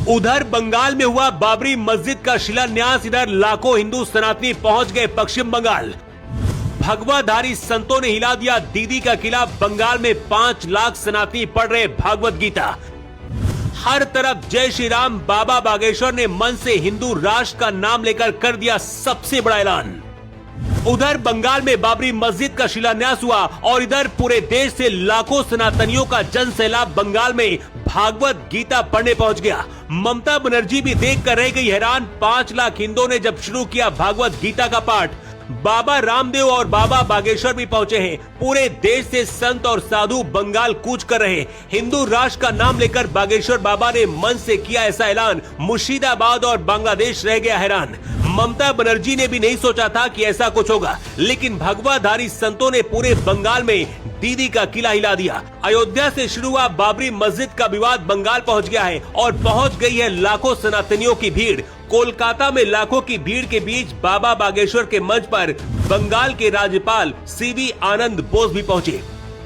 उधर बंगाल में हुआ बाबरी मस्जिद का शिलान्यास, इधर लाखों हिंदू सनातनी पहुंच गए पश्चिम बंगाल। भगवाधारी संतों ने हिला दिया दीदी का किला। बंगाल में 5 लाख सनातनी पढ़ रहे भागवत गीता। हर तरफ जय श्री राम। बाबा बागेश्वर ने मन से हिंदू राष्ट्र का नाम लेकर कर दिया सबसे बड़ा ऐलान। उधर बंगाल में बाबरी मस्जिद का शिलान्यास हुआ और इधर पूरे देश से लाखों सनातनियों का जन सैलाब बंगाल में भागवत गीता पढ़ने पहुंच गया। ममता बनर्जी भी देख कर रह गई हैरान। 5 लाख हिंदुओं ने जब शुरू किया भागवत गीता का पाठ, बाबा रामदेव और बाबा बागेश्वर भी पहुंचे हैं। पूरे देश से संत और साधु बंगाल कूच कर रहे। हिंदू राष्ट्र का नाम लेकर बागेश्वर बाबा ने मन से किया ऐसा ऐलान। मुर्शिदाबाद और बांग्लादेश रह गया हैरान। ममता बनर्जी ने भी नहीं सोचा था कि ऐसा कुछ होगा, लेकिन भगवाधारी संतों ने पूरे बंगाल में दीदी का किला हिला दिया। अयोध्या से शुरू हुआ बाबरी मस्जिद का विवाद बंगाल पहुंच गया है और पहुंच गई है लाखों सनातनियों की भीड़। कोलकाता में लाखों की भीड़ के बीच बाबा बागेश्वर के मंच पर बंगाल के राज्यपाल सीवी आनंद बोस भी पहुंचे।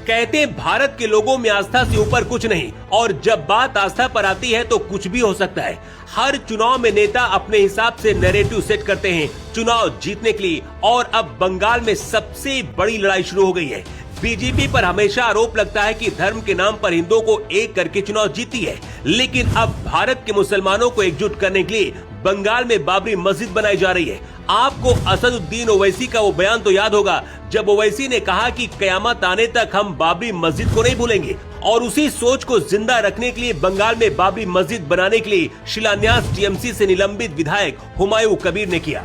कहते हैं भारत के लोगों में आस्था से ऊपर कुछ नहीं, और जब बात आस्था पर आती है तो कुछ भी हो सकता है। हर चुनाव में नेता अपने हिसाब से नैरेटिव सेट करते हैं चुनाव जीतने के लिए, और अब बंगाल में सबसे बड़ी लड़ाई शुरू हो गई है। बीजेपी पर हमेशा आरोप लगता है कि धर्म के नाम पर हिंदुओं को एक करके चुनाव जीती है, लेकिन अब भारत के मुसलमानों को एकजुट करने के लिए बंगाल में बाबरी मस्जिद बनाई जा रही है। आपको असदुद्दीन ओवैसी का वो बयान तो याद होगा जब ओवैसी ने कहा कि कयामत आने तक हम बाबरी मस्जिद को नहीं भूलेंगे, और उसी सोच को जिंदा रखने के लिए बंगाल में बाबरी मस्जिद बनाने के लिए शिलान्यास टीएमसी से निलंबित विधायक हुमायूं कबीर ने किया।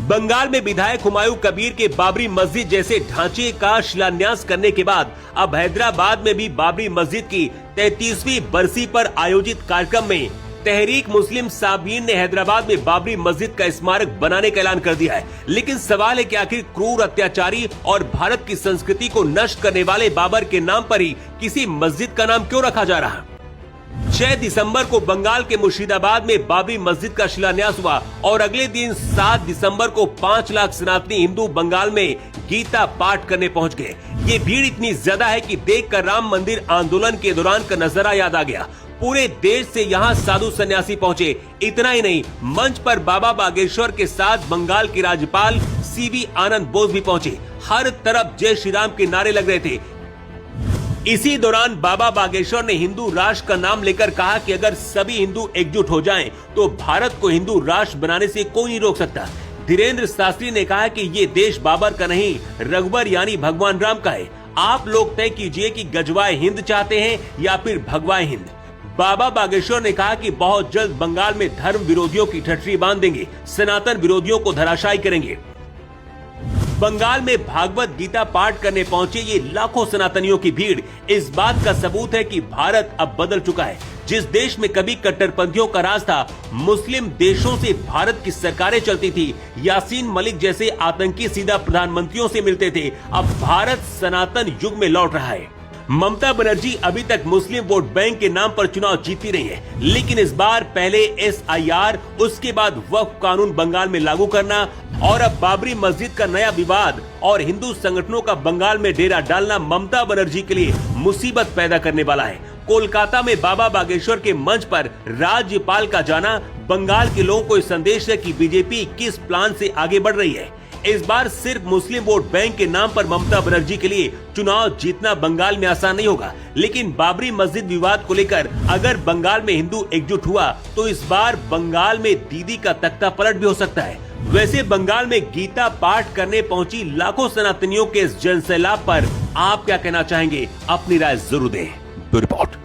बंगाल में विधायक हुमायूं कबीर के बाबरी मस्जिद जैसे ढांचे का शिलान्यास करने के बाद अब हैदराबाद में भी बाबरी मस्जिद की 33वीं बरसी पर आयोजित कार्यक्रम में तहरीक मुस्लिम साबीन ने हैदराबाद में बाबरी मस्जिद का स्मारक बनाने का ऐलान कर दिया है। लेकिन सवाल है कि आखिर क्रूर अत्याचारी और भारत की संस्कृति को नष्ट करने वाले बाबर के नाम पर ही किसी मस्जिद का नाम क्यों रखा जा रहा? 6 दिसंबर को बंगाल के मुर्शिदाबाद में बाबरी मस्जिद का शिलान्यास हुआ और अगले दिन 7 दिसंबर को 5 लाख सनातनी हिंदू बंगाल में गीता पाठ करने पहुंच गए। ये भीड़ इतनी ज्यादा है कि देखकर राम मंदिर आंदोलन के दौरान का नजारा याद आ गया। पूरे देश से यहाँ साधु सन्यासी पहुँचे। इतना ही नहीं, मंच पर बाबा बागेश्वर के साथ बंगाल के राज्यपाल सीवी आनंद बोस भी पहुँचे। हर तरफ जय श्री राम के नारे लग रहे थे। इसी दौरान बाबा बागेश्वर ने हिंदू राष्ट्र का नाम लेकर कहा कि अगर सभी हिंदू एकजुट हो जाएं, तो भारत को हिंदू राष्ट्र बनाने से कोई नहीं रोक सकता। धीरेन्द्र शास्त्री ने कहा कि ये देश बाबर का नहीं, रघुवर यानी भगवान राम का है। आप लोग तय कीजिए कि गजवाए हिंद चाहते हैं या फिर भगवाए हिंद। बाबा बागेश्वर ने कहा कि बहुत जल्द बंगाल में धर्म विरोधियों की ठठरी बांध देंगे, सनातन विरोधियों को धराशायी करेंगे। बंगाल में भागवत गीता पाठ करने पहुंचे ये लाखों सनातनियों की भीड़ इस बात का सबूत है कि भारत अब बदल चुका है। जिस देश में कभी कट्टरपंथियों का राज था, मुस्लिम देशों से भारत की सरकारें चलती थी, यासीन मलिक जैसे आतंकी सीधा प्रधानमंत्रियों से मिलते थे, अब भारत सनातन युग में लौट रहा है। ममता बनर्जी अभी तक मुस्लिम वोट बैंक के नाम पर चुनाव जीती रही है, लेकिन इस बार पहले SIR, उसके बाद वक्फ कानून बंगाल में लागू करना और अब बाबरी मस्जिद का नया विवाद और हिंदू संगठनों का बंगाल में डेरा डालना ममता बनर्जी के लिए मुसीबत पैदा करने वाला है। कोलकाता में बाबा बागेश्वर के मंच पर राज्यपाल का जाना बंगाल के लोगों को इस संदेश है कि बीजेपी किस प्लान से आगे बढ़ रही है। इस बार सिर्फ मुस्लिम वोट बैंक के नाम पर ममता बनर्जी के लिए चुनाव जीतना बंगाल में आसान नहीं होगा, लेकिन बाबरी मस्जिद विवाद को लेकर अगर बंगाल में हिंदू एकजुट हुआ तो इस बार बंगाल में दीदी का तख्ता पलट भी हो सकता है। वैसे बंगाल में गीता पाठ करने पहुंची लाखों सनातनियों के इस जनसैलाब पर आप क्या कहना चाहेंगे? अपनी राय जरूर दें। रिपोर्ट।